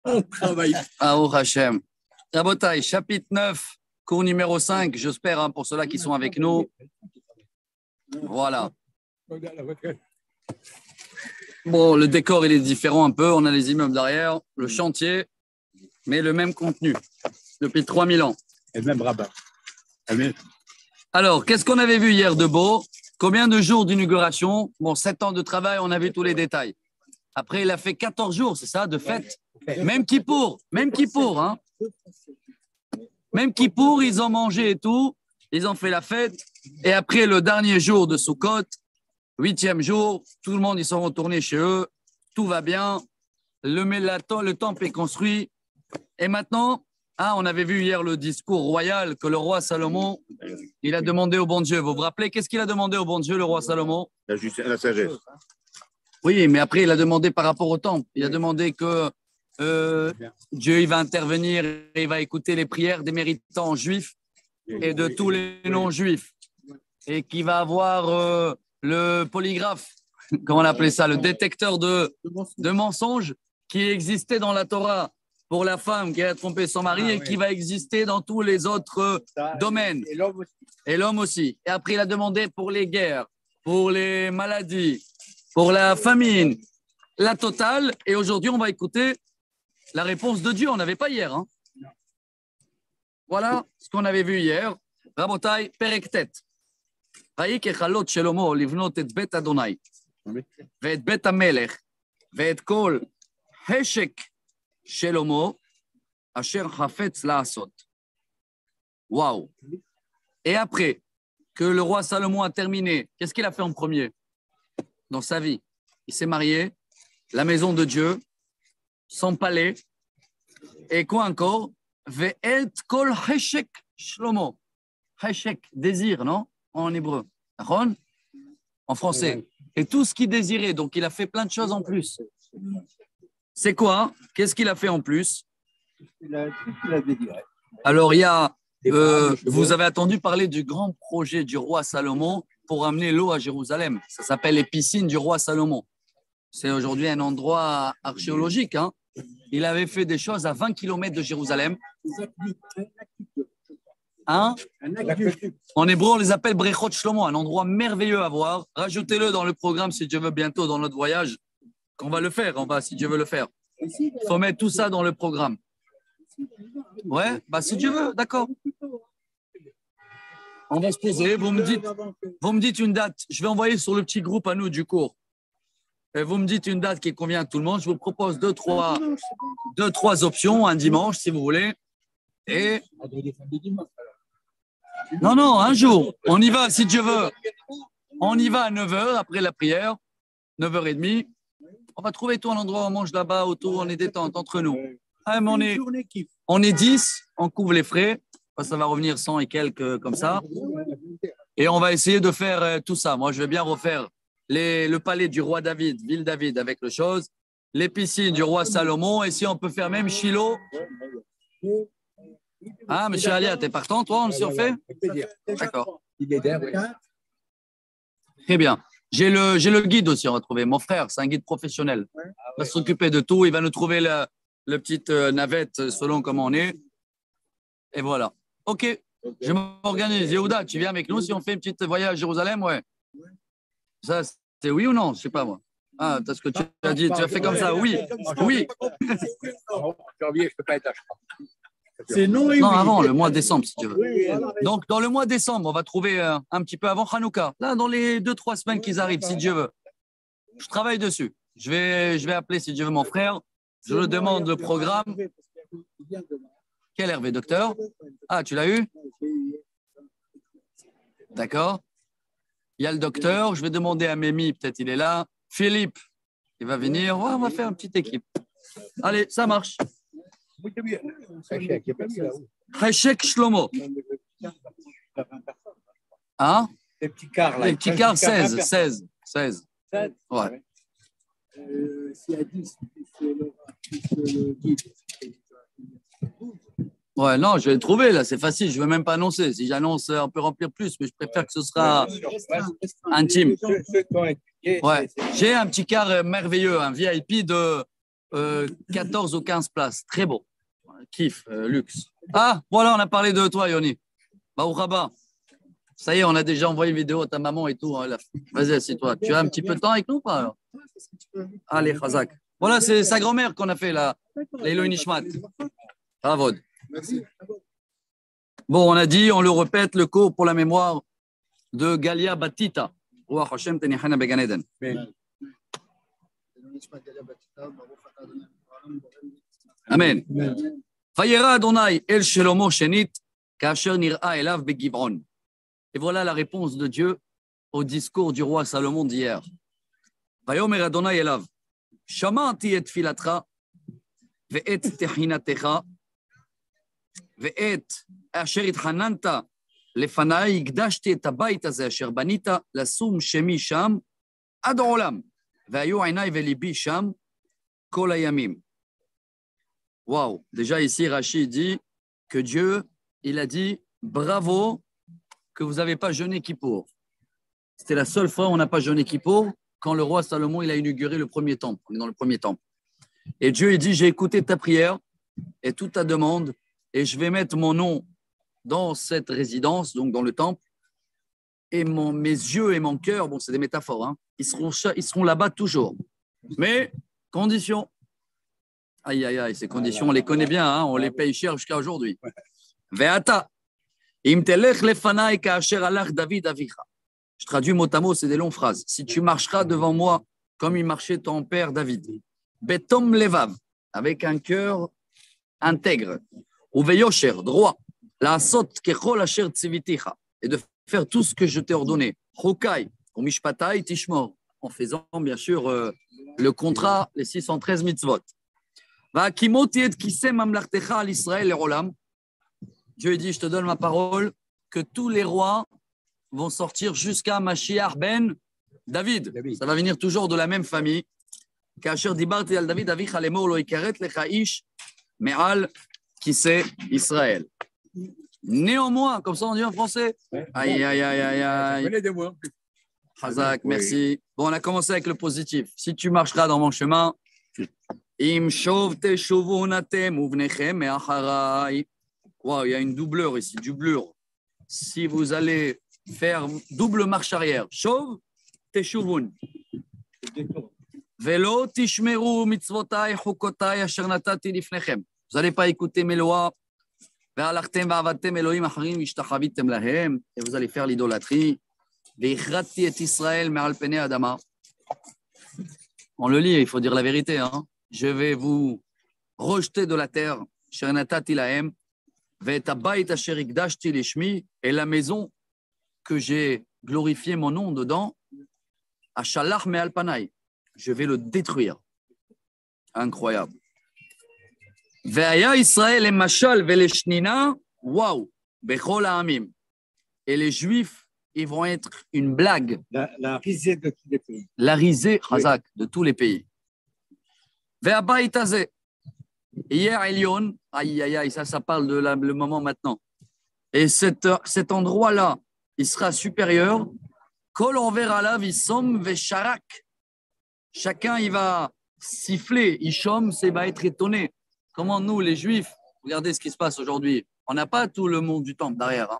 On travaille. Baruch Hashem. Rabotai, chapitre 9, cours numéro 5, j'espère, hein, pour ceux-là qui sont avec nous. Voilà. Bon, le décor, il est différent un peu. On a les immeubles derrière, le chantier, mais le même contenu depuis 3000 ans. Et le même rabbin. Alors, qu'est-ce qu'on avait vu hier de beau? Combien de jours d'inauguration? Bon, 7 ans de travail, on a vu tous les détails. Après, il a fait 14 jours, c'est ça, de fête. Même Kippour, hein. Même Kippour, ils ont mangé et tout. Ils ont fait la fête. Et après, le dernier jour de Sukkot, 8e jour, tout le monde, ils sont retournés chez eux. Tout va bien. Le temple est construit. Et maintenant, on avait vu hier le discours royal que le roi Salomon, il a demandé au bon Dieu. Vous vous rappelez, qu'est-ce qu'il a demandé au bon Dieu, le roi Salomon? La sagesse. Oui, mais après, il a demandé par rapport au temple. Il a demandé que Dieu il va intervenir et il va écouter les prières des méritants juifs et de tous les non-juifs. Et qu'il va avoir le polygraphe, comment on appelait ça, le détecteur de mensonges qui existait dans la Torah pour la femme qui a trompé son mari et qui va exister dans tous les autres domaines. Et l'homme aussi. Et après, il a demandé pour les guerres, pour les maladies, pour la famine, la totale. Et aujourd'hui, on va écouter la réponse de Dieu. On n'avait pas hier. Hein. Voilà ce qu'on avait vu hier. Rabotai, Perektet. ראי ככלות שלמה לבנות את בית אדוני ואת בית המלך ואת כל חשק שלמה אשר חפץ לעשות. Waouh. Et après que le roi Salomon a terminé, qu'est-ce qu'il a fait en premier dans sa vie? Il s'est marié, la maison de Dieu, son palais, et quoi encore? Ve'et kol heshek shlomo. Heshek, désir, non? En hébreu. En français. Et tout ce qu'il désirait. Donc, il a fait plein de choses en plus. C'est quoi? Qu'est-ce qu'il a fait en plus? Alors, il y a... vous avez entendu parler du grand projet du roi Salomon pour amener l'eau à Jérusalem. Ça s'appelle les piscines du roi Salomon. C'est aujourd'hui un endroit archéologique. Hein. Il avait fait des choses à 20 km de Jérusalem. Hein? En hébreu, on les appelle Brechot Shlomo, un endroit merveilleux à voir. Rajoutez-le dans le programme si Dieu veut bientôt dans notre voyage. On va le faire, si Dieu veut le faire. Il faut mettre tout ça dans le programme. Ouais, si Dieu veut, d'accord. On va se poser, vous me dites une date. Je vais envoyer sur le petit groupe à nous du cours. Et vous me dites une date qui convient à tout le monde. Je vous propose deux, trois options, un dimanche si vous voulez. Et... Non, un jour. On y va si Dieu veut. On y va à 9h après la prière, 9h30. On va trouver tout un endroit où on mange là-bas, autour, on est détente entre nous. Mais on est 10, on couvre les frais. Ça va revenir 100 et quelques comme ça. Et on va essayer de faire tout ça. Moi, je vais bien refaire le palais du roi David, ville David avec le chose, les piscines du roi Salomon. Et si on peut faire même Shiloh. Ah, monsieur Alia, t'es partant, toi, on le surfait? D'accord. Très bien. J'ai le guide aussi, on va trouver. Mon frère, c'est un guide professionnel. Il va s'occuper de tout. Il va nous trouver le petite navette selon comment on est. Et voilà. OK. Je m'organise. Yehuda, tu viens avec nous si on fait une petite voyage à Jérusalem? Ouais. Ça, c'est oui ou non? Je ne sais pas, moi. Ah, t'as ce que tu as dit. Tu as fait comme ça? Oui. Oui. Janvier, je ne peux pas être là, je crois. Non, avant, le mois de décembre, si tu veux. Donc, dans le mois de décembre, on va trouver un petit peu avant Hanouka. Là, dans les 2-3 semaines qui arrivent, si Dieu veut. Je travaille dessus. Je vais appeler, si Dieu veut, mon frère. Je le demande le programme. Quel Hervé, docteur? Ah, tu l'as eu? D'accord. Il y a le docteur. Je vais demander à Mémi, peut-être il est là. Philippe, il va venir. Ouais, on va faire une petite équipe. Allez, ça marche. Heshek Shlomo. Hein? Les petits cars, là. Les petits cars, 16. Ouais. Si à 10, le guide. Ouais, non, je vais le trouver, là, c'est facile, je ne vais même pas annoncer. Si j'annonce, on peut remplir plus, mais je préfère que ce sera intime. Ouais, j'ai un petit car merveilleux, un VIP de 14 ou 15 places. Très beau. Kiff, luxe. Ah, voilà, on a parlé de toi, Yoni. Baruch haba. Ça y est, on a déjà envoyé une vidéo à ta maman et tout. Hein, vas-y, assieds-toi. Tu as un petit peu de temps avec nous ou pas alors? Allez, Khazak. Voilà, c'est sa grand-mère qu'on a fait là. L'Elohim Nishmat. Bravo. Bon, on a dit, on le répète, le cours pour la mémoire de Galia Batita. Ruach Hashem Tenihana Began Eden. Amen. Vayera Adonai el Shelomo Shenit kasher nir'a elav begivron. Et voilà la réponse de Dieu au discours du roi Salomon d'hier. Vayomer Adonai elav שמעתי את תפילתך ואת תחינתך ואת אשר התחננת לפניי, הקדשתי את הבית הזה אשר בנית לשום שמי שם עד העולם, והיו עיניי וליבי שם כל הימים. Waouh, déjà ici Rachid dit que Dieu, il a dit bravo que vous n'avez pas jeûné Kippour. C'était la seule fois où on n'a pas jeûné Kippour, quand le roi Salomon il a inauguré le premier temple. On est dans le premier temple. Et Dieu il dit, j'ai écouté ta prière et toute ta demande et je vais mettre mon nom dans cette résidence, donc dans le temple, et mes yeux et mon cœur, bon c'est des métaphores, hein, ils seront là-bas toujours. Mais, condition. Aïe, aïe, aïe, ces conditions, on les connaît bien, hein, on les paye cher jusqu'à aujourd'hui. Ve'ata, im telech lefanai ka'asher alach David avicha. Je traduis mot à mot, c'est des longues phrases. Si tu marcheras devant moi comme il marchait ton père David, betom levav, avec un cœur intègre, ou veyosher, droit, la sot kechol asher tziviticha, et de faire tout ce que je t'ai ordonné, chokai, ou mishpatai tishmor, en faisant bien sûr le contrat, les 613 mitzvot. Va'akimoti et kisem mamlartecha al Israël lerolam. Dieu dit, je te donne ma parole, que tous les rois vont sortir jusqu'à Mashiach ben David. Ça va venir toujours de la même famille. Kasher dibarti al David avicha lemor lo ikaret lecha ish me'al kiseh Israël. Néanmoins, comme ça on dit en français. Aïe, aïe, aïe, aïe, aïe. Hazak, merci. Bon, on a commencé avec le positif. Si tu marcheras dans mon chemin, im shov teshuvun atem uvnechem me'acharai. Wow, il y a une doubleur ici, doublure. Si vous allez faire double marche arrière. Shov, teshuvun. Velo tishmeru mitzvotai chukotai asher natati lifnechem. Vous n'allez pas écouter mes lois. Ve'alachtem ve'avatem Elohim acharim ishtachavitem lahem. Et vous allez faire l'idolâtrie. Ve'ichrati et Israël me'al penei adama. On le lit, il faut dire la vérité. Hein. Je vais vous rejeter de la terre. Asher natati lahem. Ve'et habayit asher ikdashti lishmi. Et la maison que j'ai glorifié mon nom dedans, à Shalach Me'al Panay, je vais le détruire. Incroyable. Ve'aya Israël et Mashal ve'leshnina, waouh, bechol ha'amim. Et les Juifs, ils vont être une blague. La risée de tous les pays. La risée, Chazak, de tous les pays. Ve'abayit hazeh. Hier, Elion, aïe, aïe, aïe, ça parle de le moment maintenant. Et cet endroit-là, il sera supérieur. Kol envers alav isom vesharak. Chacun, il va siffler. Ishom, c'est va être étonné. Comment nous, les Juifs, regardez ce qui se passe aujourd'hui. On n'a pas tout le monde du temple derrière. Hein.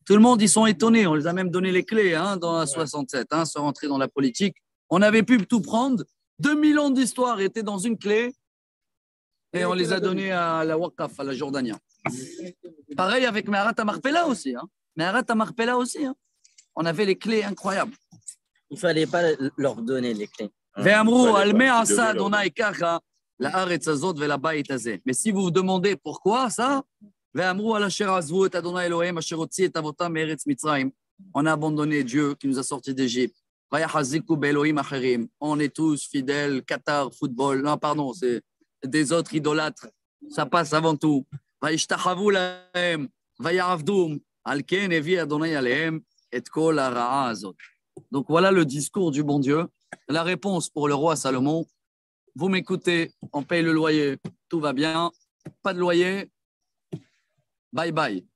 Tout le monde, ils sont étonnés. On les a même donné les clés hein, dans la 67, hein, sans rentrer dans la politique. On avait pu tout prendre. 2000 ans d'histoire étaient dans une clé et on les a donnés à la Waqaf, à la Jordanie. Pareil avec Meharat HaMarpela aussi. Hein. Meharat HaMarpela aussi. Hein. On avait les clés incroyables. Il ne fallait pas leur donner les clés. Mais si vous vous demandez pourquoi ça, on a abandonné Dieu qui nous a sortis d'Égypte. On est tous fidèles, Qatar, football. Non, pardon, c'est des autres idolâtres. Ça passe avant tout. Donc voilà le discours du bon Dieu. La réponse pour le roi Salomon. Vous m'écoutez, on paye le loyer, tout va bien. Pas de loyer, bye bye.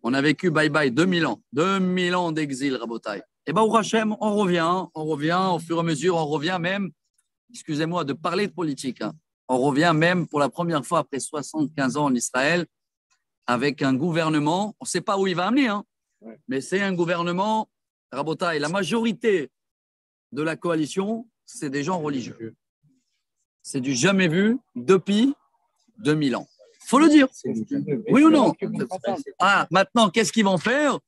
On a vécu bye bye 2000 ans. 2000 ans d'exil, Rabotai. Et bien, au Hachem, on revient au fur et à mesure, on revient même, excusez-moi, de parler de politique. Hein. On revient même pour la première fois après 75 ans en Israël avec un gouvernement. On ne sait pas où il va amener, hein, mais c'est un gouvernement, Rabotai, la majorité de la coalition, c'est des gens religieux. C'est du jamais vu depuis 2000 ans. Il faut le dire. Oui ou non? Ah, maintenant, qu'est-ce qu'ils vont faire?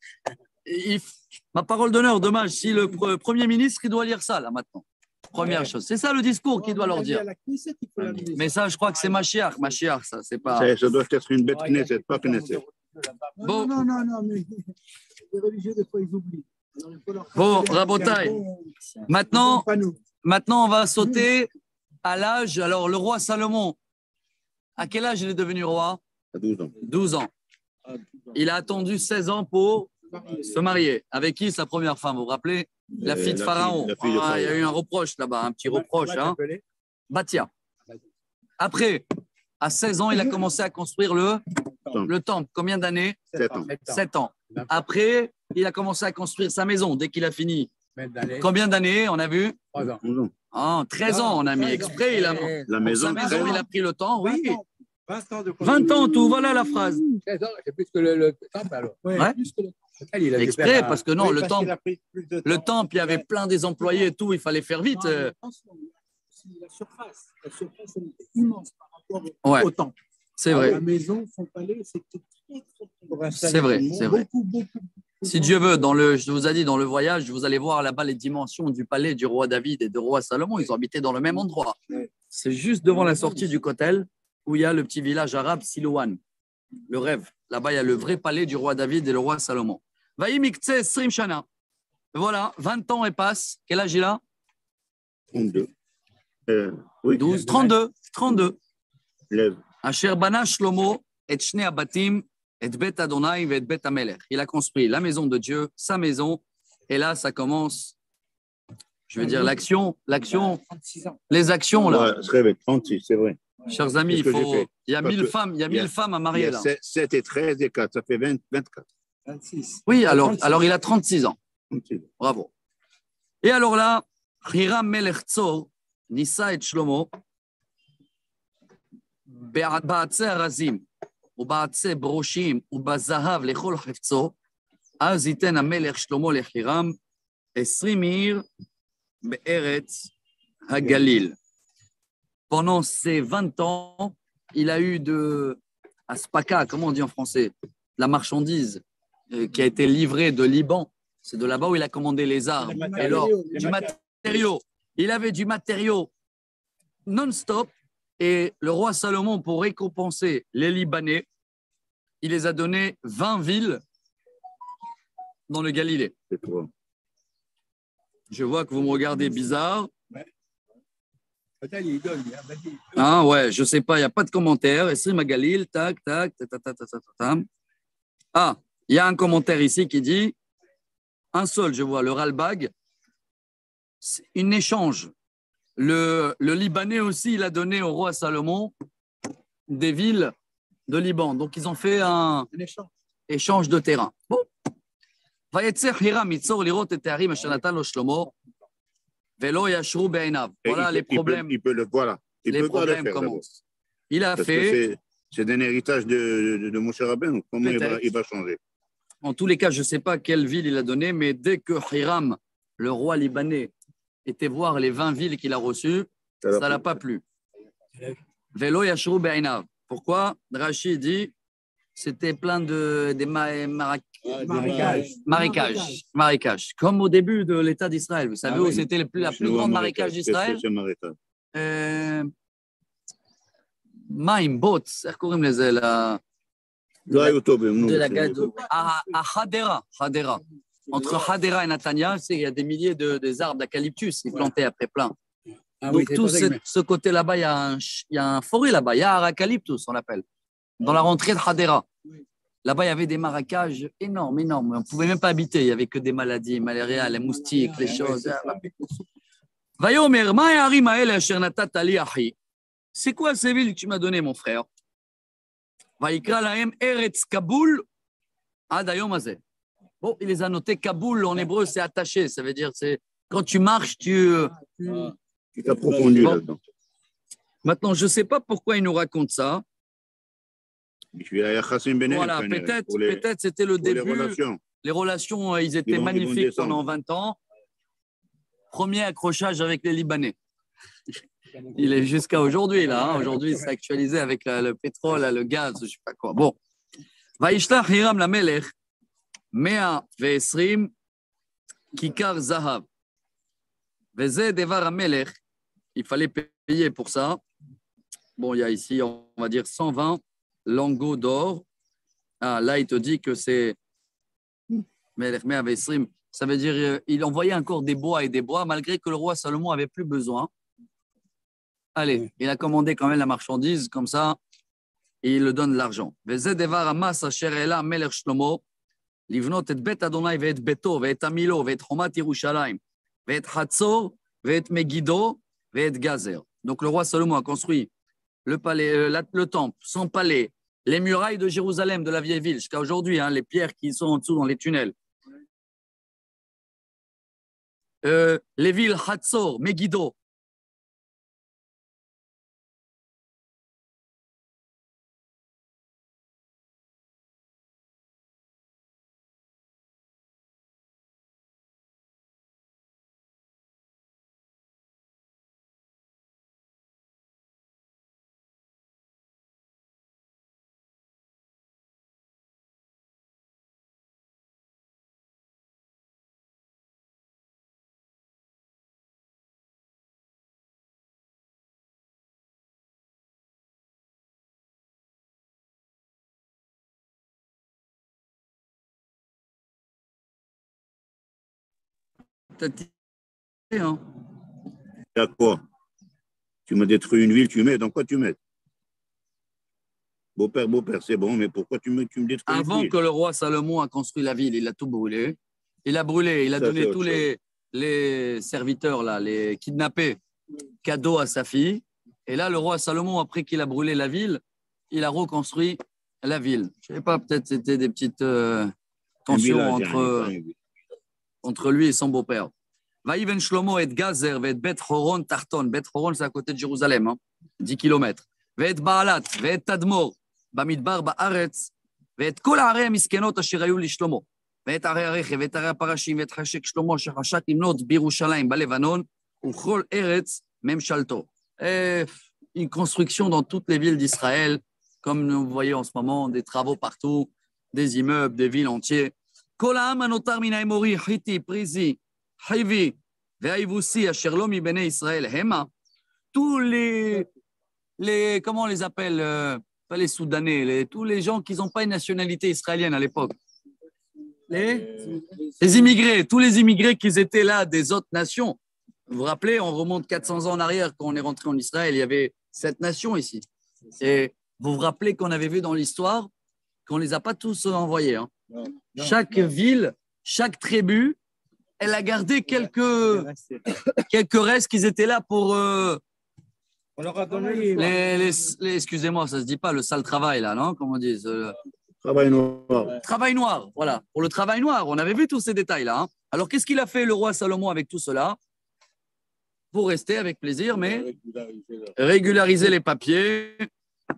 Ma parole d'honneur, dommage, si le Premier ministre, il doit lire ça, là, maintenant. Première chose. C'est ça le discours qu'il doit leur dire. Mais ça, je crois que c'est Mashiach. Mashiach, ça, c'est pas... Ça doit être une bête Knesset, pas Knesset. Bon. Non, mais les religieux, des fois, ils oublient. Bon, Rabotai, maintenant, on va sauter à l'âge. Alors, le roi Salomon, à quel âge il est devenu roi? À 12 ans. 12 ans. Il a attendu 16 ans pour se marier. Avec qui, sa première femme? Vous vous rappelez? La fille de Pharaon. Il y a eu un reproche là-bas, un petit reproche. Hein. Bathia. Après, à 16 ans, il a commencé à construire le temple. Combien d'années? 7 ans. 7 ans. Après, il a commencé à construire sa maison dès qu'il a fini. Combien d'années, on a vu? 12 ans. Ah, 13 ans, on a mis exprès. La maison, pour sa maison, il a pris le temps, oui. 20 ans, de 20 ans tout, voilà la phrase. 13 ans, c'est plus que le temple alors. Ouais. Exprès, parce que non, le temple, il y avait plein des employés et tout, il fallait faire vite. La surface, elle était immense par rapport au temple. C'est vrai. La maison, son palais, c'était très, très. C'est vrai, c'est vrai. Beaucoup. Si Dieu veut, je vous ai dit, dans le voyage, vous allez voir là-bas les dimensions du palais du roi David et du roi Salomon. Ils ont habité dans le même endroit. C'est juste devant la sortie du Kotel où il y a le petit village arabe Silouan. Le rêve. Là-bas, il y a le vrai palais du roi David et le roi Salomon. Vaïmiktsé Srim Shana. Voilà, 20 ans et passe. Quel âge il a? 32. Oui. 12, 32. Lève. Asher Bana Shlomo et Shnei Abatim et Bet Adonai et Bet Amelech. Il a construit la maison de Dieu, sa maison. Et là, ça commence, je veux dire, l'action, les actions là. Ouais, serait avec 36, c'est vrai. Chers amis, il y a 1000 femmes, il y a 1000 femmes à marier là. 7 et 13 et 4, ça fait 24. 26. Oui, alors il a 36 ans. 36. Bravo. Et alors là, Hiram Melech Tzor, Nissa et Shlomo, בעצי הרזים ובעצי ברושים ובזהב לכל חפצו, אז ייתן המלך שלמה לחירם 20 עיר בארץ הגליל. Pendant ces 20 ans, il a eu de Aspaka, comment on dit en français, la marchandise qui a été livrée de Liban. C'est de là-bas où il a commandé les armes et l'or, du matériau. Il avait du matériau non-stop. Et le roi Salomon, pour récompenser les Libanais, il les a donné 20 villes dans le Galilée. C'est toi. Je vois que vous me regardez bizarre. Ah ouais, je sais pas, il n'y a pas de commentaire. Esrim Galil, tac, tac, tac. Ah, il y a un commentaire ici qui dit, un seul, je vois, le Ralbag, c'est un échange. Le Libanais aussi, il a donné au roi Salomon des villes de Liban. Donc, ils ont fait un échange de terrain. Bon. Voilà les problèmes. Il peut le voir. Les problèmes commencent. Il a fait. C'est un héritage de Moshe Rabbeinu. Comment il va changer? En tous les cas, je ne sais pas quelle ville il a donné, mais dès que Hiram, le roi libanais, était voir les 20 villes qu'il a reçues, ça ne l'a pas plu. Velo yashru be'inav. Pourquoi? Rachid dit c'était plein de marécages. Comme au début de l'État d'Israël. Vous savez où c'était la plus grande marécage d'Israël? Maim, Bot, de la Gado. À Hadera. Entre Hadera et Natania, il y a des milliers des arbres d'eucalyptus qui plantés après plein. Donc, tout ce côté là-bas, il y a un forêt là-bas, il y a un eucalyptus, on l'appelle, dans la rentrée de Hadera. Là-bas, il y avait des marécages énormes. On ne pouvait même pas habiter, il n'y avait que des maladies, malaria, les moustiques, les choses. C'est quoi ces villes que tu m'as données, mon frère? Bon, il les a notés. Kaboul, en hébreu, c'est attaché. Ça veut dire, c'est quand tu marches, tu t'approfondis là-dedans. Maintenant, je ne sais pas pourquoi il nous raconte ça. Voilà, peut-être c'était le début. Les relations, ils étaient magnifiques pendant 20 ans. Premier accrochage avec les Libanais. Il est jusqu'à aujourd'hui, là. Hein. Aujourd'hui, c'est actualisé avec le pétrole, le gaz, je ne sais pas quoi. Bon. Vaishlach Hiram la Melech, 120 kikar zahav. Veze devar amelech. Il fallait payer pour ça. Bon, il y a ici, on va dire 120 lingots d'or. Ah, là, il te dit que c'est Melech 120. Ça veut dire il envoyait encore des bois et des bois, malgré que le roi Salomon n'avait plus besoin. Allez, il a commandé quand même la marchandise, comme ça, et il le donne l'argent. Veze devar amas asher ela melech Shlomo, livnot et bet Adonai ve'et beto ve'et amilo ve'et chomat Yerushalayim ve'et Hatzor ve'et Megiddo ve'et Gazer. Donc le roi Salomon a construit le palais, le temple, son palais, les murailles de Jérusalem, de la vieille ville, jusqu'à aujourd'hui, hein, les pierres qui sont en dessous dans les tunnels. Les villes Hatzor, Megiddo. Hein. À quoi? Tu m'as détruit une ville, tu mets. Dans quoi tu mets? Beau-père, c'est bon, mais pourquoi tu me détruis? Avant que le roi Salomon a construit la ville, il a tout brûlé. Il a brûlé, il a donné tous les serviteurs, là, les kidnappés, cadeaux à sa fille. Et là, le roi Salomon, après qu'il a brûlé la ville, il a reconstruit la ville. Je ne sais pas, peut-être c'était des petites tensions entre lui et son beau-père. Vaïven Shlomo et Gazer, et Bet Horon Tarton. Bet Horon, c'est à côté de Jérusalem, hein, 10 km. Et Baalat, et Tadmor, Bamidbar, Baaretz, et Kol Arei Miskenot Asher Hayu li Shlomo. Et Arei Arechev, et Arei Parashim, et Chashek Shlomo, Shachashak Imnot, Birushalayim, Balevanon, ou Chol Eretz, Mem Shalto. Une construction dans toutes les villes d'Israël, comme vous voyez en ce moment, des travaux partout, des immeubles, des villes entières. Kol Ha'am Anotar Min Haemori, Hiti, Prizi, Hivi, Ve'aïvoussi, Asherlo mi bene Israël, Hema, tous les comment on les appelle, pas les Soudanais, tous les gens qui n'ont pas une nationalité israélienne à l'époque. Les immigrés, tous les immigrés qui étaient là des autres nations. Vous vous rappelez, on remonte 400 ans en arrière, quand on est rentré en Israël, il y avait 7 nations ici. Et vous vous rappelez qu'on avait vu dans l'histoire qu'on ne les a pas tous envoyés. Hein. Chaque ville, chaque tribu, elle a gardé quelques restes qui étaient là pour on leur a donné excusez-moi, ça se dit pas le sale travail là, non? Comment on dit Travail noir. Travail noir, voilà. Pour le travail noir, on avait vu tous ces détails là. Hein. Alors qu'est-ce qu'il a fait le roi Salomon avec tout cela? Pour rester avec plaisir, mais régulariser les papiers.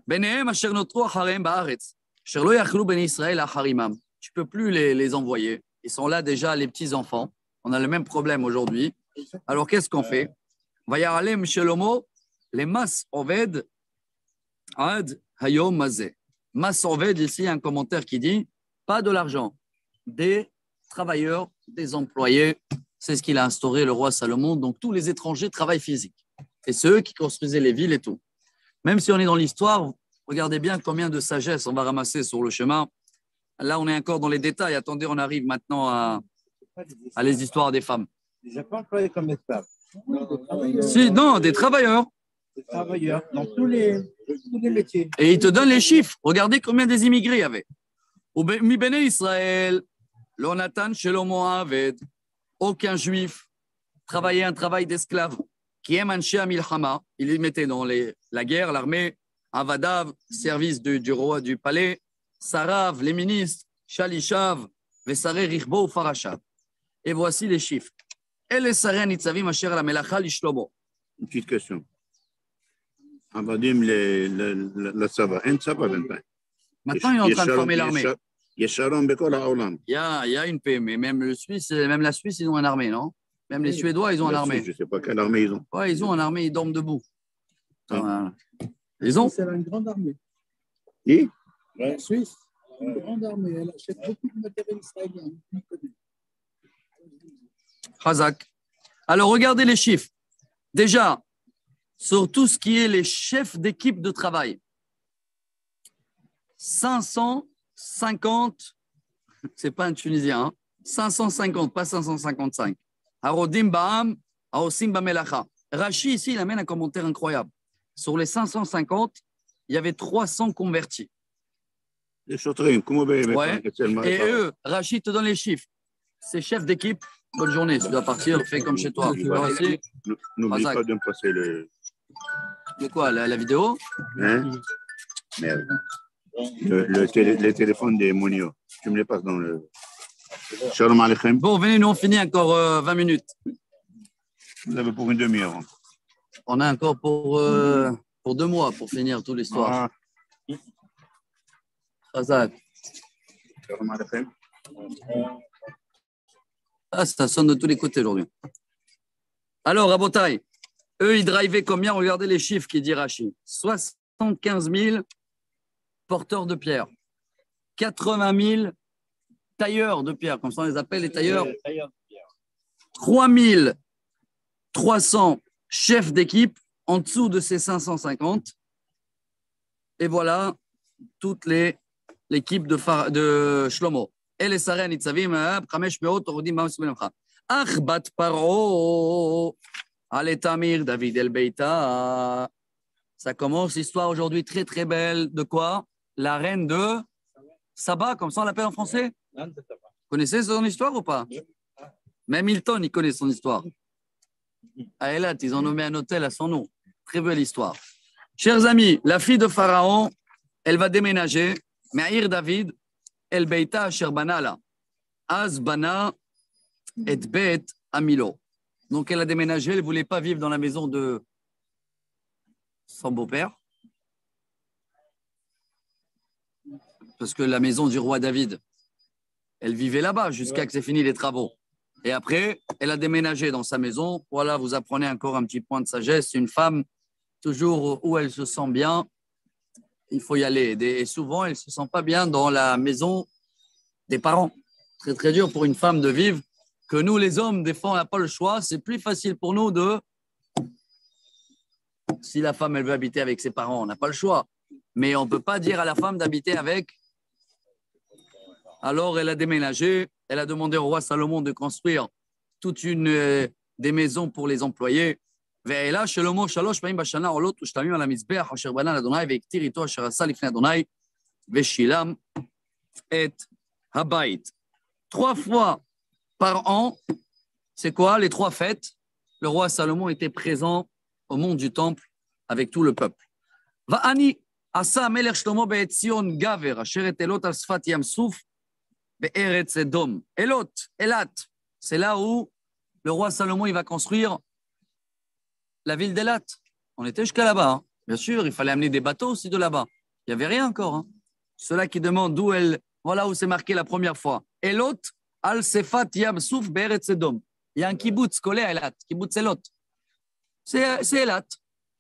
Benehem asher notru acharem ba'aretz, asher lo yachlu bnei Israël acharimam. Tu peux plus les envoyer. Ils sont là déjà les petits enfants. On a le même problème aujourd'hui. Alors, qu'est-ce qu'on fait? Vayaralem Shelomo, les mas oved ad hayom mazeh. Mas oved, ici, un commentaire qui dit pas de l'argent, des travailleurs, des employés. C'est ce qu'il a instauré le roi Salomon. Donc, tous les étrangers travaillent physique. Et c'est eux qui construisaient les villes et tout. Même si on est dans l'histoire, regardez bien combien de sagesse on va ramasser sur le chemin. Là, on est encore dans les détails. Attendez, on arrive maintenant à les histoires des femmes. Déjà pas employés comme esclaves. Si, non, des travailleurs. Des travailleurs dans tous les métiers. Et il te donne les chiffres. Regardez combien des immigrés il y avait. Mi bene Israël, Lonatan Shelomo Aved, aucun juif travaillait un travail d'esclave. Qui aime Anshe Milchama, il les mettait dans la guerre, l'armée, Avadav, service du roi du palais, Sarav, les ministres, Shalishav, Vesare Richbo, Farashav. Et voici les chiffres. Et les Saré Nitzavim Asher la Melacha li Shlomo. Une petite question. Avadim, la Sava, Sava, Maintenant, ils sont en train de former l'armée. Il y a Sharon Bekol à Hollande. Il y a une paix, mais même la Suisse, ils ont une armée, non? Même les Suédois, ils ont une armée. Je ne sais pas quelle armée ils ont. Ouais, ils ont une armée, ils dorment debout. Ah. Ils ont? C'est une grande armée. Qui? La Suisse, une grande armée. Elle achète beaucoup de matériel israélien. Khazak. Alors, regardez les chiffres. Déjà, sur tout ce qui est les chefs d'équipe de travail, 550, c'est pas un Tunisien, hein, 550, pas 555. Harodim Ba'am, Haosim Bamelacha. Rachi, ici, il amène un commentaire incroyable. Sur les 550, il y avait 300 convertis. Les Chotrim, comment ouais. Et eux, Rachid te donne les chiffres. Ces chefs d'équipe, bonne journée. Tu dois partir, fais comme chez toi. N'oublie pas de me passer le. De quoi, la vidéo? Hein? Merde. Les téléphones des Monio. Tu me les passes dans le. Shalom Aleichem. Bon, venez, nous on finit encore 20 minutes. Vous avez pour une demi-heure. On a encore pour 2 mois pour finir toute l'histoire. Khazak. Shalom Aleichem. Ah, ça sonne de tous les côtés aujourd'hui. Alors, Rabotai, eux, ils drivaient combien? Regardez les chiffres qui dit Rachid. 75 000 porteurs de pierre. 80 000 tailleurs de pierre, comme ça on les appelle les tailleurs. 3 300 chefs d'équipe en dessous de ces 550. Et voilà toute l'équipe de Shlomo. Et les Sarens, Nitzavim, 500 Tordim, Ach bat Paro, Aletamir, David El Beita. Ça commence l'histoire aujourd'hui très très belle. De quoi? La reine de Saba, comme ça on l'appelle en français. Vous connaissez son histoire ou pas? Même Milton, il connaît son histoire. À Elat, ils ont nommé un hôtel à son nom. Très belle histoire. Chers amis, la fille de Pharaon, elle va déménager. Me'ir David, El Beita Asher Banala. Az Bana et Bet Amilo. Donc elle a déménagé, elle ne voulait pas vivre dans la maison de son beau-père. Parce que la maison du roi David, elle vivait là-bas jusqu'à que c'est fini les travaux. Et après, elle a déménagé dans sa maison. Voilà, vous apprenez encore un petit point de sagesse. Une femme, toujours où elle se sent bien, il faut y aller. Et souvent, elle ne se sent pas bien dans la maison des parents. Très, très dur pour une femme de vivre. Que nous, les hommes, des fois, on n'a pas le choix. C'est plus facile pour nous de... Si la femme, elle veut habiter avec ses parents, on n'a pas le choix. Mais on ne peut pas dire à la femme d'habiter avec... Alors, elle a déménagé. Elle a demandé au roi Salomon de construire toute des maisons pour les employés. ואלה שלמה 3 פעמים בשנה עולות ושתמים על המזבח אשר בנה לאדוני והקטיר איתו אשר עשה לפני אדוני ושילם את הבית. 3 fois par an, c'est quoi les 3 fêtes? Le roi Salomon était présent au mont du temple avec tout le peuple. ואני עשה המלך שלמה בעת ציון גבר אשר את אלות על שפת ים סוף בארץ אדום. Elat, c'est là où le roi Salomon il va construire la ville d'Elat. On était jusqu'à là-bas. Hein. Bien sûr, il fallait amener des bateaux aussi de là-bas. Il n'y avait rien encore. Hein. Ceux-là qui demandent d'où voilà où c'est marqué la première fois. Elot al Sefat Yam Souf Be'eretz Edom. Il y a un kibbutz collé à Elat, kibbutz Elot. C'est Elat.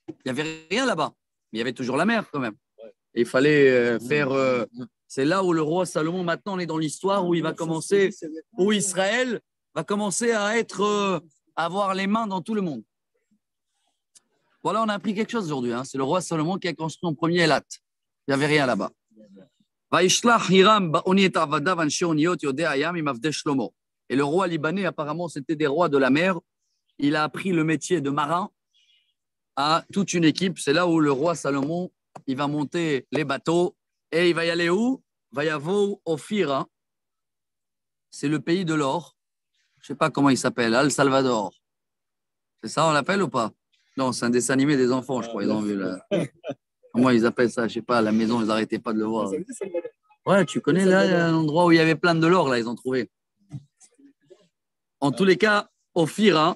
Il n'y avait rien là-bas. Mais il y avait toujours la mer quand même. Et il fallait faire... c'est là où le roi Salomon, maintenant, on est dans l'histoire où il va commencer, où Israël va commencer à avoir les mains dans tout le monde. Voilà, on a appris quelque chose aujourd'hui. Hein. C'est le roi Salomon qui a construit en premier Elat. Il n'y avait rien là-bas. Et le roi libanais, apparemment, c'était des rois de la mer. Il a appris le métier de marin à toute une équipe. C'est là où le roi Salomon, il va monter les bateaux. Et il va y aller où? Vayavo Ophir. Hein. C'est le pays de l'or. Je ne sais pas comment il s'appelle. Al Salvador. C'est ça, on l'appelle ou pas? Non, c'est un dessin animé des enfants, je crois. Ils ont vu là. Comment ils appellent ça? Je ne sais pas, à la maison, ils n'arrêtaient pas de le voir. Ouais, tu connais là un endroit où il y avait plein de l'or, là, ils ont trouvé. En tous les cas, Ophir, hein,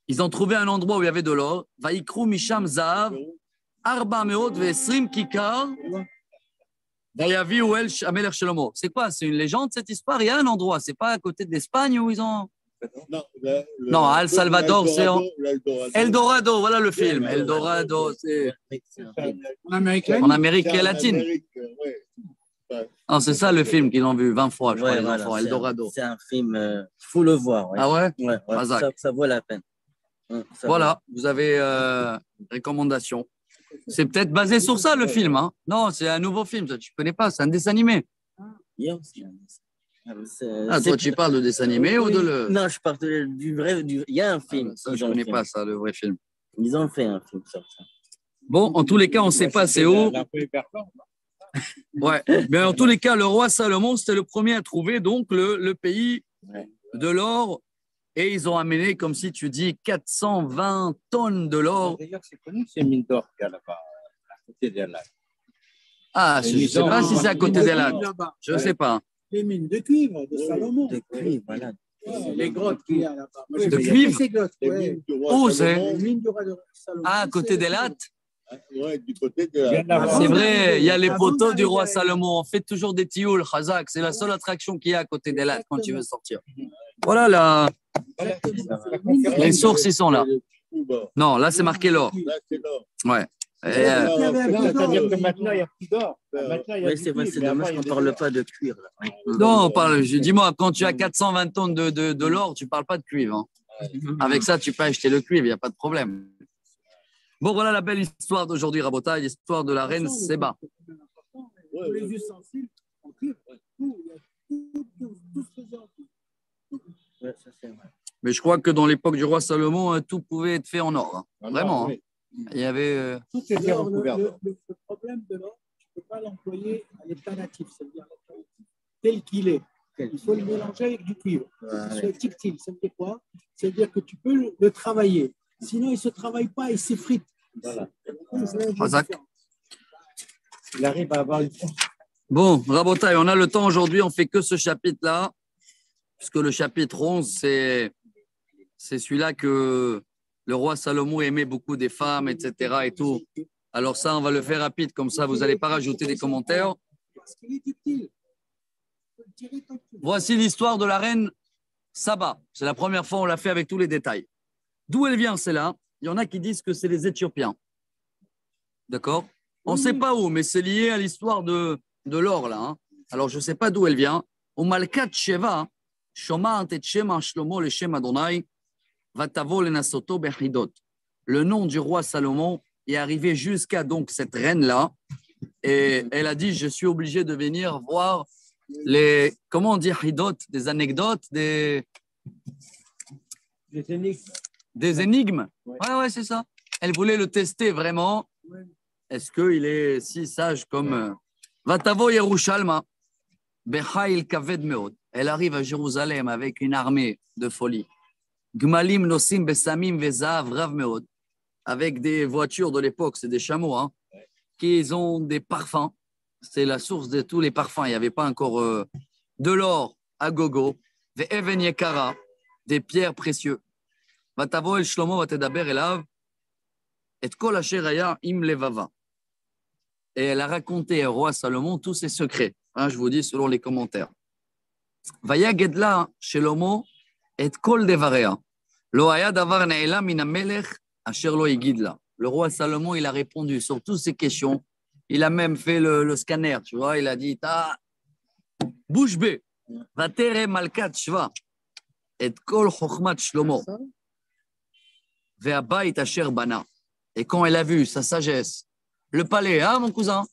ils ont trouvé un endroit où il y avait de l'or. Vaikru Misham Zahav 420 kikar. Dayaviu el Amelech Shlomo. C'est quoi? C'est une légende cette histoire? Il y a un endroit, c'est pas à côté de l'Espagne où ils ont. Non, Al Salvador, c'est en Eldorado, voilà le film. Eldorado, c'est en Amérique latine. Non, c'est ça le film qu'ils ont vu 20 fois, je crois, les enfants, Eldorado. C'est un film, il faut le voir. Ouais. Ah ouais? Ouais, ça vaut la peine. Voilà, vous avez recommandation. C'est peut-être basé sur ça le film. Hein? Non, c'est un nouveau film, ça, tu ne connais pas, c'est un dessin animé. Il y a aussi un dessin. Ah, toi, tu parles de dessin animé ou de le. Non, je parle du vrai. Il y a un film. Ça, je ne connais pas ça, le vrai film. Ils ont fait un film sur ça. Bon, en tous les cas, on ne sait pas c'est où. Ouais, mais en tous les cas, le roi Salomon, c'était le premier à trouver donc le pays de l'or. Et ils ont amené, comme si tu dis, 420 tonnes de l'or. D'ailleurs, c'est connu, c'est mine d'or qu'il y a là-bas, à côté d'El. Ah, je ne sais pas si c'est à côté d'El. Je ne sais pas. Les mines de cuivre de Salomon. De cuivre, voilà. Les grottes qu'il y a là-bas. De cuivre? Où c'est? Les mines du roi de Salomon. Ah, à côté d'Elat? Ouais, du côté de la... C'est vrai, il y a les poteaux du roi Salomon. On fait toujours des tioul, Khazak. C'est la seule attraction qu'il y a à côté d'Elat quand tu veux sortir. Voilà là. Les sources, ils sont là. Non, là, c'est marqué l'or. Là, c'est l'or. Ouais. C'est-à-dire que maintenant, il n'y a plus d'or. Oui, c'est vrai, c'est dommage qu'on ne parle pas de cuir. Là. Non, on parle. Dis-moi, quand tu as 420 tonnes de l'or, tu ne parles pas de cuivre. Hein. Avec ça, tu peux acheter le cuivre, il n'y a pas de problème. Bon, voilà la belle histoire d'aujourd'hui, Rabota, l'histoire de la reine Séba. Tous les ustensiles en cuivre. Tout se faisait en cuivre. Ouais, ça, c'est vrai. Mais je crois que dans l'époque du roi Salomon, tout pouvait être fait en or. Hein. Vraiment. Oui. Hein. Il y avait. Tout était recouvert. Le problème de l'or, tu ne peux pas l'employer à l'état natif, c'est-à-dire tel qu'il est. Il faut le mélanger avec du cuivre. C'est tactile. Ça veut dire quoi? Ça veut dire que tu peux le travailler. Sinon, il ne se travaille pas, il s'effrite. Voilà. Il arrive à avoir une. Bon, Rabotaï, on a le temps aujourd'hui, on ne fait que ce chapitre-là, puisque le chapitre 11, c'est celui-là que le roi Salomon aimait beaucoup des femmes, etc. et tout. Alors ça, on va le faire rapide, comme ça, vous n'allez pas rajouter des commentaires. Voici l'histoire de la reine Saba. C'est la première fois qu'on l'a fait avec tous les détails. D'où elle vient, c'est là. Il y en a qui disent que c'est les Éthiopiens. D'accord? On ne sait pas où, mais c'est lié à l'histoire de l'or, là. Hein. Alors, je ne sais pas d'où elle vient. Au Malkat Sheva, Shoma'at et Shema Shlomo le Shem Adonai, Vatavo le Nasoto Bechidot. Le nom du roi Salomon est arrivé jusqu'à donc cette reine-là. Et elle a dit, je suis obligée de venir voir les, comment on dit, Hidot, des anecdotes, des énigmes. Ouais, c'est ça. Elle voulait le tester vraiment. Est-ce qu'il est si sage comme Vatavo Yerushalma, Bechail Kaved Meod. Elle arrive à Jérusalem avec une armée de folie. Gmalim Nosim Besamim Vezav Rav Meod. Avec des voitures de l'époque, c'est des chameaux, hein, qui ont des parfums. C'est la source de tous les parfums. Il n'y avait pas encore de l'or à gogo, des even yekara, des pierres précieuses. Vatavo el Shlomo vatedaber elav et kol asher haya im levava. Et elle a raconté au roi Salomon tous ses secrets. Hein, je vous dis selon les commentaires. Vayagedla Shlomo et kol devarea. Lo haya davar ne'ela min hamelech asher lo yigidla. Le roi Salomon, il a répondu sur toutes ces questions. Il a même fait le scanner, tu vois. Il a dit, bouche bée, vatere malkat shva, et kol chokhmat shlomo, ve'abayit asher bana. Et quand elle a vu sa sagesse, le palais, hein, mon cousin?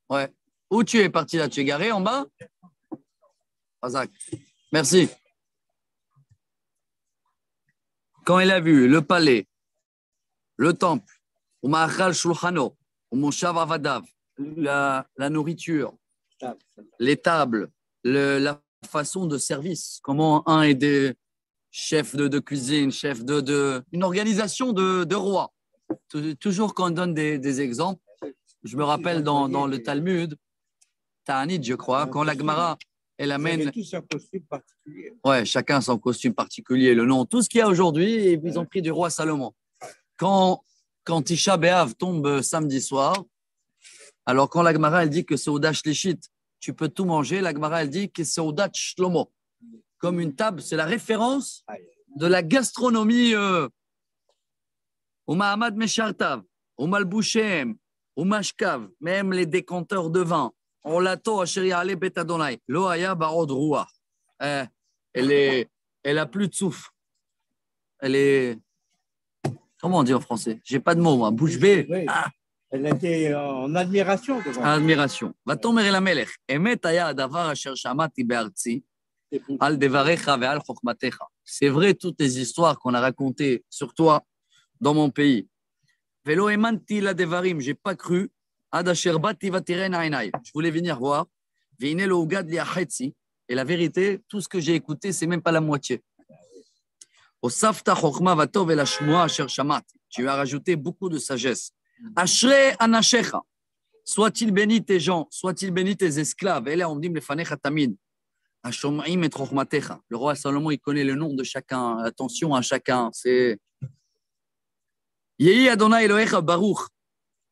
Ouais. Où tu es parti là? Tu es garé en bas? Azak. Merci. Quand elle a vu le palais, le temple, ou ma'achal shulchano, la nourriture, les tables, la façon de service, comment un est des chefs de cuisine, chef une organisation de roi. Toujours quand on donne des exemples, je me rappelle dans le Talmud, Ta'anit, je crois, quand la Gemara, elle amène. Ils avaient tous un costume particulier. Ouais, chacun son costume particulier, le nom, tout ce qu'il y a aujourd'hui, et ils ont pris du roi Salomon. Quand quand Tisha B'Av tombe samedi soir, alors quand la Gemara elle dit que c'est Oudat Shlishit, tu peux tout manger, la Gemara elle dit que c'est Oudat Shlomo. Comme une table, c'est la référence de la gastronomie au Mahamad Meshartav, au Malbouchem, au Mashkav, même les décompteurs de vin. On l'attend à Sheri Ale Betadonai. Loaya Barod Roua. Elle a plus de souffle. Elle est. Comment on dit en français? J'ai pas de mots, moi. Bouche bée. Oui. Ah. Elle était en admiration devant. Admiration. Va-t-on la Melech. Emet aya adavar asher shamati be'artzi al devarecha ve'al chokhmatecha. C'est vrai toutes les histoires qu'on a racontées sur toi dans mon pays. Velo emanti la devarim. J'ai pas cru. Ad asher bati vatiren aynai. Je voulais venir voir. Ve'ine lo ugad li achetzi. Et la vérité, tout ce que j'ai écouté, c'est même pas la moitié. Osafta chokhma vatov el hashmoa asher shamati. Tu lui as rajouté beaucoup de sagesse. Ashrei anashecha. Soit-il béni tes gens, soit-il béni tes esclaves. Et là, on dit lefanecha tamid. Ashom'im et chokhmatecha. Le roi Salomon, il connaît le nom de chacun. Attention à chacun. C'est Yehi Adonai Elohecha Baruch.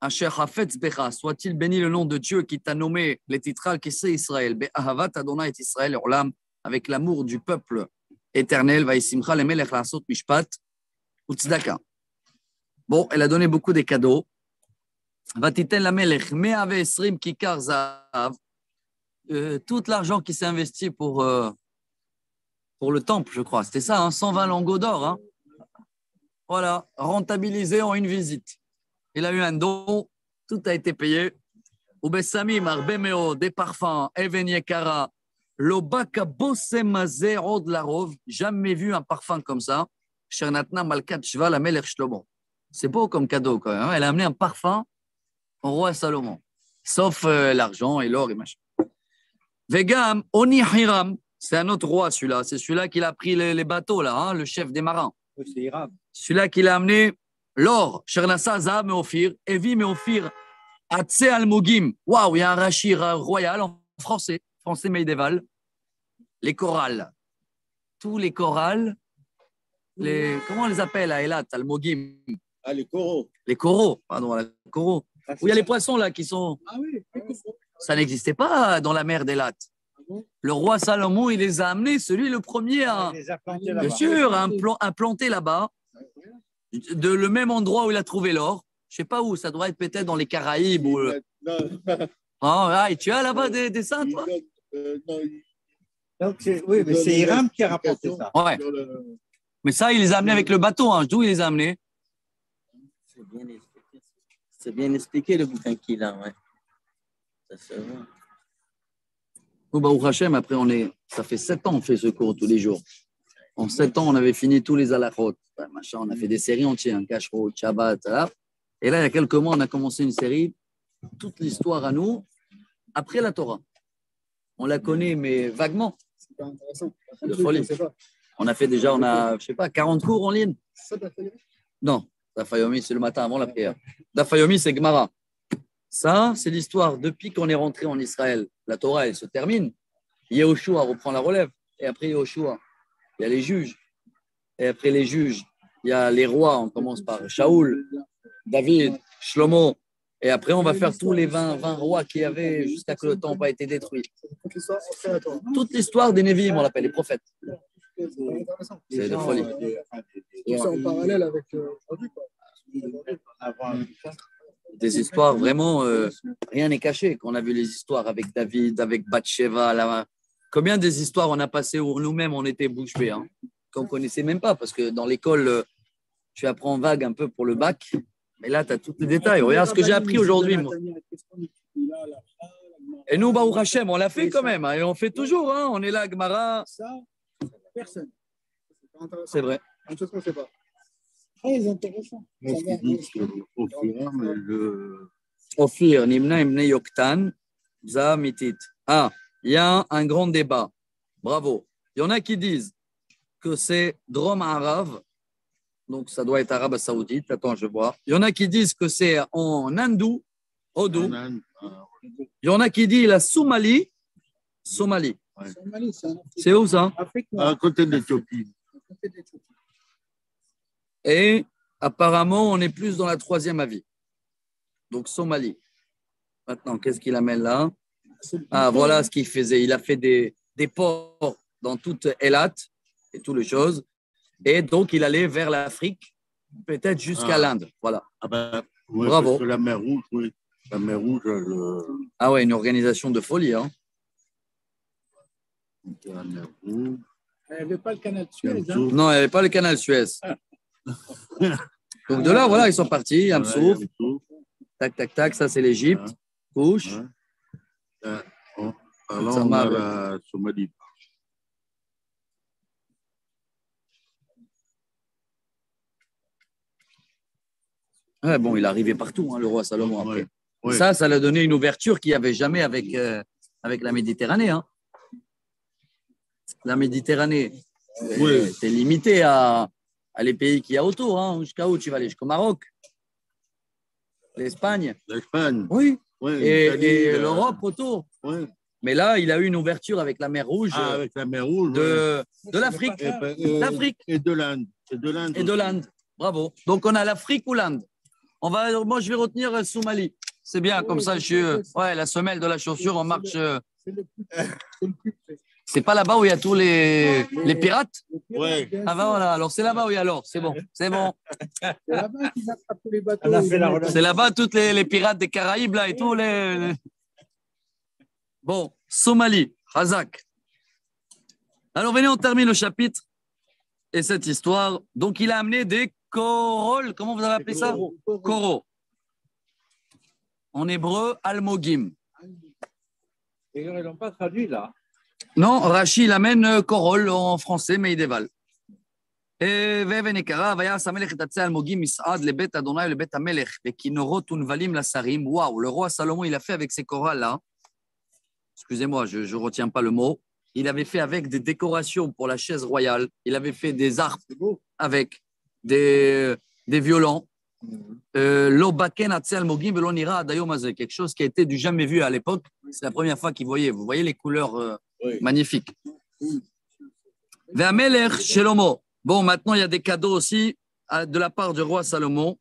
Asher hafetz becha. Soit-il béni le nom de Dieu qui t'a nommé les titral qui c'est Israël. Be'ahavat Adonai et Israël olam, avec l'amour du peuple éternel. Vaïsimcha le melech la'asot mishpat u'tzedaka. Bon, elle a donné beaucoup de cadeaux. Vatiten la melech me'ave esrim kikar zahav. Tout l'argent qui s'est investi pour le temple, je crois. C'était ça, hein, 120 lingots d'or. Hein. Voilà, rentabilisé en une visite. Il a eu un don, tout a été payé. Ubessamim arbemeo, des parfums, even yekara, lobaka bosemazé od larov. Jamais vu un parfum comme ça. Shernatna malkat shva la melech shlomo. C'est beau comme cadeau quand même. Hein. Elle a amené un parfum au roi Salomon, sauf l'argent et l'or et machin. Vegam Oni Hiram, c'est un autre roi celui-là. C'est celui-là qui a pris les bateaux là, hein, le chef des marins. Oui, c'est Hiram. Celui-là qui a amené l'or, Shernassa, Zahab, Meophir, Evi, Meophir, Atse al-Mogim. Waouh, il y a un rachir royal en français médiéval. Les chorales. Tous les chorales, comment on les appelle à Elat, al-Mogim? Ah, les coraux. Les coraux, pardon, les coraux. Où il y a les poissons là qui sont. Ah oui, Ça n'existait pas dans la mer d'Elat. Le roi Salomon, il les a amenés, celui le premier à. Il les a plantés là-bas. Bien sûr, à planter là-bas. De le même endroit où il a trouvé l'or. Je ne sais pas où, ça doit être peut-être dans les Caraïbes. Ou... Ah, tu as là-bas des saints, toi? Donc, oui, mais c'est Hiram qui a rapporté ça. Ouais. Mais ça, il les a amenés avec le bateau. Hein. D'où il les a amenés? C'est bien expliqué le bouquin qu'il a, ouais. Ça se voit. Baruch Hashem, après, ça fait 7 ans qu'on fait ce cours tous les jours. En 7 ans, on avait fini tous les halachot. On a fait des séries entières, hein, Kashrut, Shabbat. Là. Et là, il y a quelques mois, on a commencé une série, toute l'histoire à nous, après la Torah. On la connaît, mais vaguement. C'est pas intéressant. De folie. On a fait déjà, je sais pas, 40 cours en ligne. Ça, t'as fait? Non, Dafayomi, c'est le matin avant la prière. Dafayomi, c'est Gemara. Ça, c'est l'histoire. Depuis qu'on est rentré en Israël, la Torah, elle se termine. Yehoshua reprend la relève. Et après Yehoshua, il y a les juges. Et après les juges, il y a les rois. On commence par Shaoul, David, Shlomo. Et après, on va faire tous les 20 rois qu'il y avait jusqu'à que le temple n'a pas été détruit. Toute l'histoire des Névim, on l'appelle, les prophètes. C'est de folie. Tout ça en parallèle avec aujourd'hui, quoi. Des histoires vraiment, rien n'est caché. Quand on a vu les histoires avec David, avec Bathsheba, combien des histoires on a passées où nous-mêmes on était bouche bée, hein, qu'on ne connaissait même pas, parce que dans l'école, tu apprends vague un peu pour le bac, mais là, tu as tous les détails. Regarde ce que j'ai appris aujourd'hui, moi. Et nous, Baruch Hashem, on l'a fait quand même, hein, et on fait toujours. Hein, on est là, Gemara. Ça, personne. C'est vrai. Une chose qu'on ne sait pas. Très intéressant. Ophir, Nimna, Imne Yoktan, Za Mitit. Ah, il y a un grand débat. Bravo. Il y en a qui disent que c'est Drom Arabe, donc ça doit être Arabe Saoudite. Attends, je vois. Il y en a qui disent que c'est en hindou, Odo. Il y en a qui disent la Somalie. Somalie. C'est où ça? À côté d'Éthiopie. Et Apparemment, on est plus dans la troisième avis. Donc, Somalie. Maintenant, qu'est-ce qu'il amène là? Ah, voilà ce qu'il faisait. Il a fait des ports dans toute Eilat et toutes les choses. Et donc, il allait vers l'Afrique, peut-être jusqu'à l'Inde. Voilà. Ah ben, ouais, bravo. Parce que la mer Rouge, oui. La mer Rouge, Ah ouais, une organisation de folie. Hein. La mer Rouge. Il n'y avait pas le canal de Suez. Hein. Non, il n'y avait pas le canal Suez. Donc de là, voilà, ils sont partis. Amsouf. Tac, tac, tac. Ça, c'est l'Égypte. Couche. Alors, on a la Somalie. Ouais, bon, il est arrivé partout, hein, le roi Salomon. Après. Ouais. Ouais. Ça lui a donné une ouverture qu'il n'y avait jamais avec la Méditerranée. Hein. La Méditerranée, c'est limité à les pays qu'il y a autour. Hein. Jusqu'à où tu vas aller? Jusqu'au Maroc, l'Espagne. L'Espagne. Oui. Ouais, et l'Europe autour. Ouais. Mais là, il a eu une ouverture avec la mer Rouge. Avec la mer Rouge. De l'Afrique. L'Afrique. Et de l'Inde. Et de l'Inde. Bravo. Donc, on a l'Afrique ou l'Inde. Moi, je vais retenir Somalie. C'est bien, comme ça, la semelle de la chaussure, on marche. C'est le plus près. C'est pas là-bas où il y a tous les pirates? Ouais. Ah ben voilà, alors c'est là-bas où il y a l'or, c'est bon. C'est là-bas qu'ils attrapent tous les bateaux. C'est là-bas tous les pirates des Caraïbes là, et tous les... Bon, Somalie, Hazak. Alors venez, on termine le chapitre et cette histoire. Donc il a amené des corolles, comment vous avez appelé ça? Coraux. En hébreu, almogim. D'ailleurs, ils l'ont pas traduit là. Non, Rashi, il amène corolle en français médiéval. Waouh, le roi Salomon, il a fait avec ces corolles-là. Excusez-moi, je ne retiens pas le mot. Il avait fait avec des décorations pour la chaise royale. Il avait fait des harpes avec des violons. Quelque chose qui a été du jamais vu à l'époque. C'est la première fois qu'il voyait. Vous voyez les couleurs magnifiques. Bon, maintenant, il y a des cadeaux aussi de la part du roi Salomon.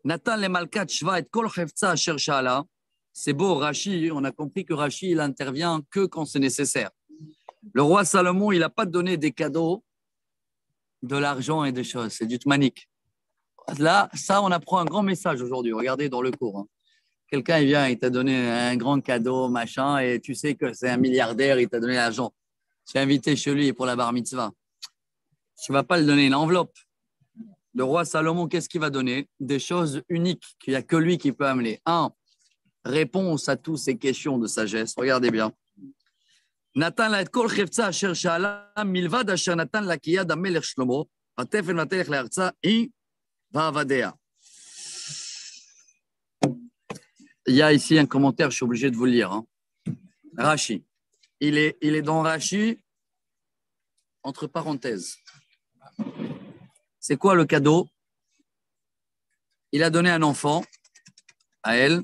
Nathan le Malkat Shva et Kol Chefza Asher Shala. C'est beau, Rashi, on a compris que Rashi, il intervient que quand c'est nécessaire. Le roi Salomon, il n'a pas donné des cadeaux, de l'argent et des choses. C'est du tmanik. Là, ça, on apprend un grand message aujourd'hui. Regardez dans le cours. Hein. Quelqu'un, il vient, il t'a donné un grand cadeau, machin, et tu sais que c'est un milliardaire, il t'a donné l'argent. Tu es invité chez lui pour la bar mitzvah. Tu ne vas pas lui donner une enveloppe. Le roi Salomon, qu'est-ce qu'il va donner? Des choses uniques qu'il n'y a que lui qui peut amener. Réponse à toutes ces questions de sagesse. Regardez bien. Nathan la et kol chefza asher shala milvad asher Nathan la kiyad amelech Shlomo vatefen vatelech le'artza i va'avadea. Il y a ici un commentaire, je suis obligé de vous le lire. Hein. Rashi. Il est dans Rashi, entre parenthèses. C'est quoi le cadeau? Il a donné un enfant à elle.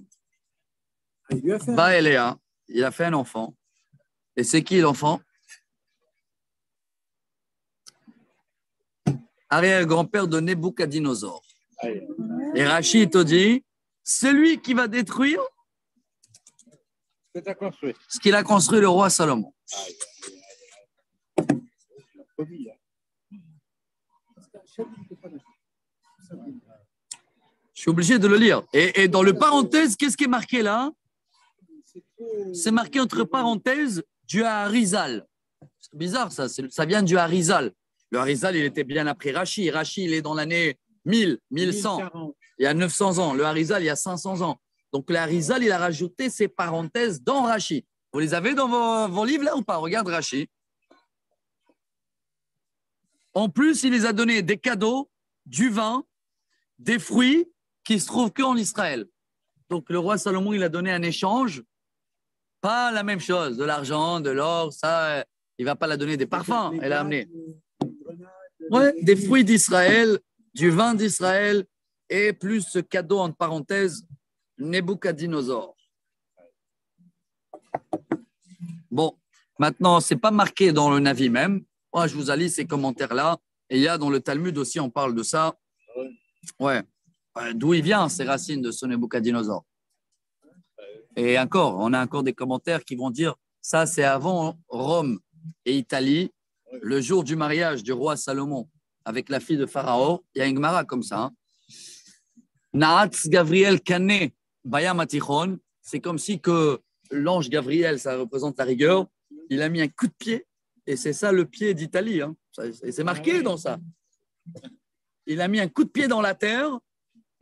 Baéléa, il a fait un enfant. Et c'est qui l'enfant? Arrière-grand-père de Nebuchadnezzar. Et Rachid te dit, c'est lui qui va détruire ce qu'il a construit le roi Salomon. Je suis obligé de le lire. Et dans le parenthèse, qu'est-ce qui est marqué là? C'est marqué entre parenthèses du Harizal. C'est bizarre ça, ça vient du Harizal. Le Harizal, il était bien après Rashi. Rashi, il est dans l'année 1000, 1100. Il y a 900 ans. Le Harizal, il y a 500 ans. Donc le Harizal, il a rajouté ces parenthèses dans Rashi. Vous les avez dans vos livres là ou pas? Regarde Rashi. En plus, il les a donné des cadeaux, du vin, des fruits qui se trouvent qu'en Israël. Donc le roi Salomon, il a donné un échange. Pas la même chose, de l'argent, de l'or, ça, il ne va pas la donner des parfums, elle a amené. Ouais, des fruits d'Israël, du vin d'Israël et plus ce cadeau, entre parenthèses, Nebuchadnezzar. Bon, maintenant, ce n'est pas marqué dans le Navi même. Moi, je vous allie ces commentaires-là. Et il y a dans le Talmud aussi, on parle de ça. Ouais. D'où il vient, ces racines de ce Nebuchadnezzar. Et encore, on a encore des commentaires qui vont dire ça, c'est avant Rome et Italie, le jour du mariage du roi Salomon avec la fille de Pharaon. Il y a une Gemara comme ça. Hein. Naatz Gabriel Kane Bayam Atichon, c'est comme si que l'ange Gabriel, ça représente la rigueur, il a mis un coup de pied, et c'est ça le pied d'Italie. Hein. Et c'est marqué dans ça. Il a mis un coup de pied dans la terre.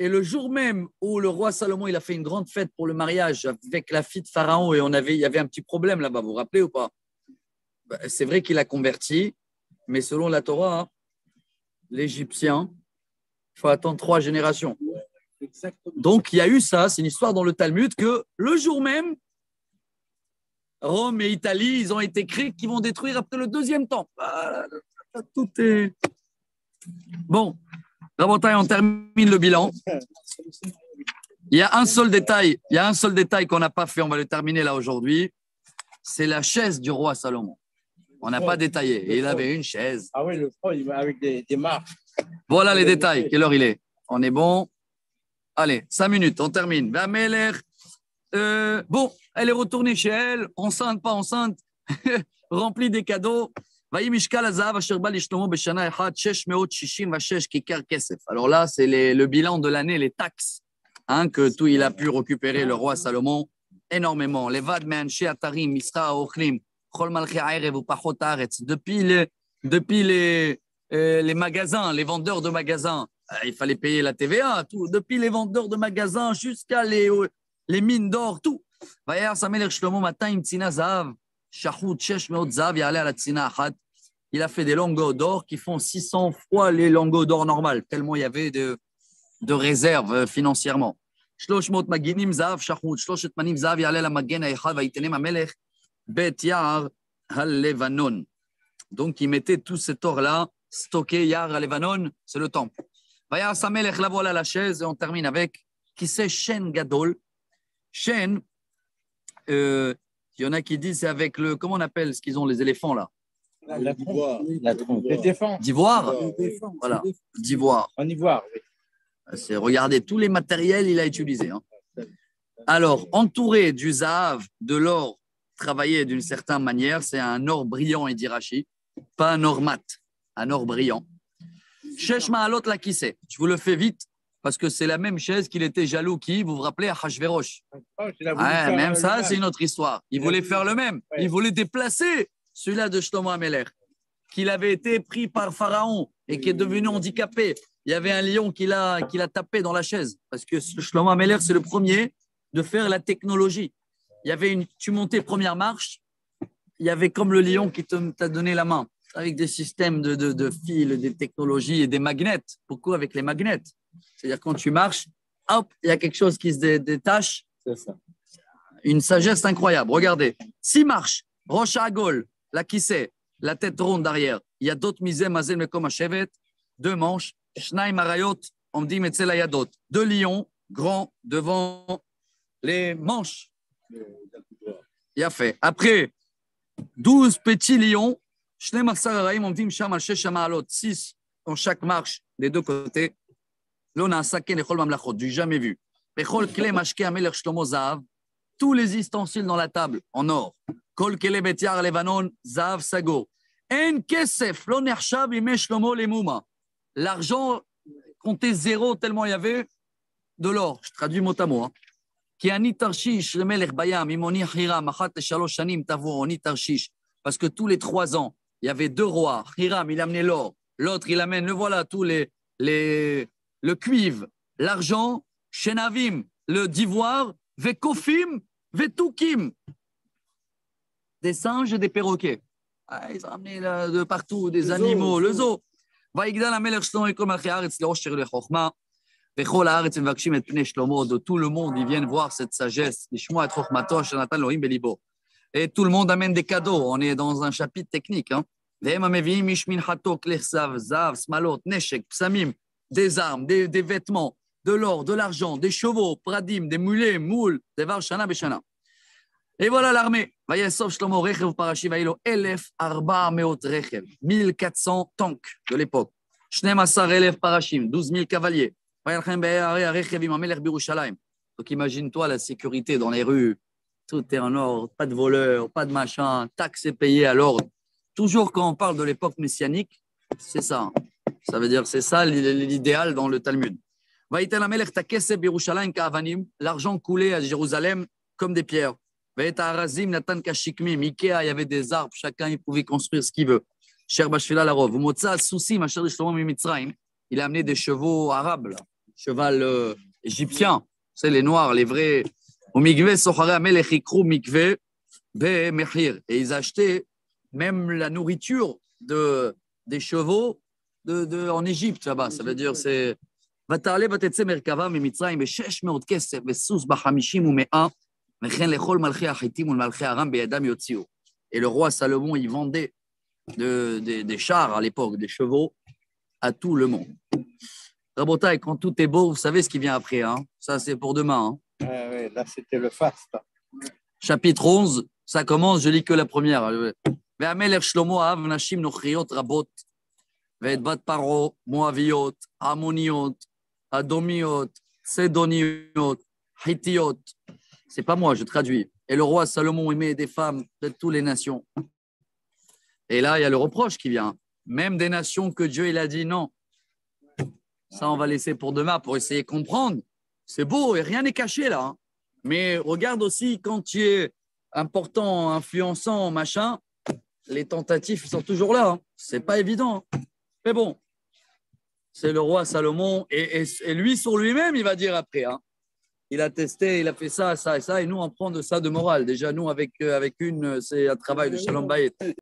Et le jour même où le roi Salomon il a fait une grande fête pour le mariage avec la fille de Pharaon et il y avait un petit problème là-bas, vous vous rappelez ou pas? C'est vrai qu'il a converti, mais selon la Torah, hein, l'Égyptien, il faut attendre 3 générations. Donc il y a eu ça, c'est une histoire dans le Talmud que le jour même, Rome et Italie, ils ont été créés qui vont détruire après le 2e temple. Tout est... Bon. Rabotai, on termine le bilan. Il y a un seul détail qu'on n'a pas fait, on va le terminer là aujourd'hui. C'est la chaise du roi Salomon. On n'a pas détaillé. Et il avait une chaise. Ah oui, le trône avec des marques. Voilà les détails. Quelle heure il est? On est bon? Allez, 5 minutes, on termine. Bon, elle est retournée chez elle, enceinte, pas enceinte, remplie des cadeaux. Alors là, c'est le bilan de l'année, les taxes, hein, que tout il a pu récupérer le roi Salomon, énormément. Depuis les magasins, les vendeurs de magasins, il fallait payer la TVA, tout. Depuis les vendeurs de magasins jusqu'à les mines d'or, tout. Il a fait des lingots d'or qui font 600 fois les lingots d'or normales, tellement il y avait de réserves financièrement. Donc, il mettait tout cet or-là, stocké, Yar al-Levanon, c'est le temple. La voilà la chaise, et on termine avec qui c'est Shen Gadol. Shen, il y en a qui disent c'est avec le, comment on appelle ce qu'ils ont les éléphants là? La trompe. Les défenses. D'ivoire. Voilà, d'ivoire. En ivoire, oui. Regardez, tous les matériels il a utilisé. Hein. Alors, entouré du zahav, de l'or travaillé d'une certaine manière, c'est un or brillant et d'Irachi, pas un or mat, un or brillant. Shesh Ma'alot la kissé. Je vous le fais vite parce que c'est la même chaise qu'il était jaloux qui, vous vous rappelez, à Hachvérosh. Même ça, c'est une autre histoire. Il voulait faire le même. Il voulait déplacer celui-là de Shlomo HaMelech, qu'il avait été pris par Pharaon et qui est devenu handicapé. Il y avait un lion qui l'a tapé dans la chaise parce que Shlomo HaMelech, c'est le premier de faire la technologie. Il y avait tu montais première marche, il y avait comme le lion qui t'a donné la main avec des systèmes de fils, des technologies et des magnets. Pourquoi avec les magnets? C'est-à-dire quand tu marches, hop, il y a quelque chose qui se détache. C'est ça. Une sagesse incroyable. Regardez, 6 marches, Rosh Hagol, la kissé, la tête ronde derrière. Il y a d'autres misés, mazel mekom hashevet, 2 manches, Shnai marayot, on dit metzel ayadot, 2 lions grands devant les manches. Il a fait. Après, 12 petits lions, Shnei Marsar Araim, on dit Sham al Shesh Ma'alot, 6 dans chaque marche des 2 côtés. L'on saké nechol mamlachot, du jamais vu. Bechol kle mashke amelech shlomo zahav, tous les ustensiles dans la table en or. Kol kele betyar levanon zahav sago. En kesef lo nershab ime shlomo lemuma. L'argent comptait 0 tellement il y avait de l'or. Je traduis mot à mot. Hein. Parce que tous les 3 ans, il y avait 2 rois. Hiram, il amenait l'or. L'autre, il amène, le voilà, tous le cuivre, l'argent, Shenavim, le d'ivoire, Vekofim, Vetukim. Des singes et des perroquets. Ah, ils ont amené de partout des animaux, le zoo. Vaïgdal Amelech Shlomo Ekom Achiaretz Leosher Lechokma. De tout le monde, ils viennent voir cette sagesse. Et tout le monde amène des cadeaux. On est dans un chapitre technique. Hein. Des armes, des vêtements, de l'or, de l'argent, des chevaux, pradim, des mulets, moules, des varshana beshana. Et voilà l'armée. 1400 tanks de l'époque. 12 000 cavaliers, Donc imagine-toi la sécurité dans les rues. Tout est en ordre, pas de voleurs, pas de machin, taxes est payée à l'ordre. Toujours quand on parle de l'époque messianique, c'est ça. Ça veut dire c'est ça l'idéal dans le Talmud. L'argent coulait à Jérusalem comme des pierres. Ikea, il y avait des arbres, chacun il pouvait construire ce qu'il veut. Il a amené des chevaux arabes, là. Cheval égyptien, c'est les noirs, les vrais. Et ils achetaient même la nourriture des chevaux en Égypte là-bas. Ça veut dire c'est. Et le roi Salomon, il vendait des chars à l'époque, des chevaux à tout le monde. Rabotai, quand tout est beau, vous savez ce qui vient après. Hein? Ça, c'est pour demain. Hein? Oui, là, c'était le faste. Chapitre 11, ça commence, je lis que la première. והמלך שלמה אהב נשים נוכריות רבות, ואת בת פרעה, מואביות, עמוניות, אדומיות, צדוניות, חיתיות. C'est pas moi, je traduis. Et le roi Salomon aimait des femmes de toutes les nations. Et là, il y a le reproche qui vient. Même des nations que Dieu il a dit non. Ça, on va laisser pour demain pour essayer de comprendre. C'est beau et rien n'est caché là. Hein. Mais regarde aussi quand tu es important, influençant, machin, les tentatives sont toujours là. Hein. C'est pas évident. Hein. Mais bon, c'est le roi Salomon et lui sur lui-même, il va dire après. Hein. Il a testé, il a fait ça, ça et ça, et nous on prend de ça de morale. Déjà, nous avec une, c'est un travail de Shalom Bayit.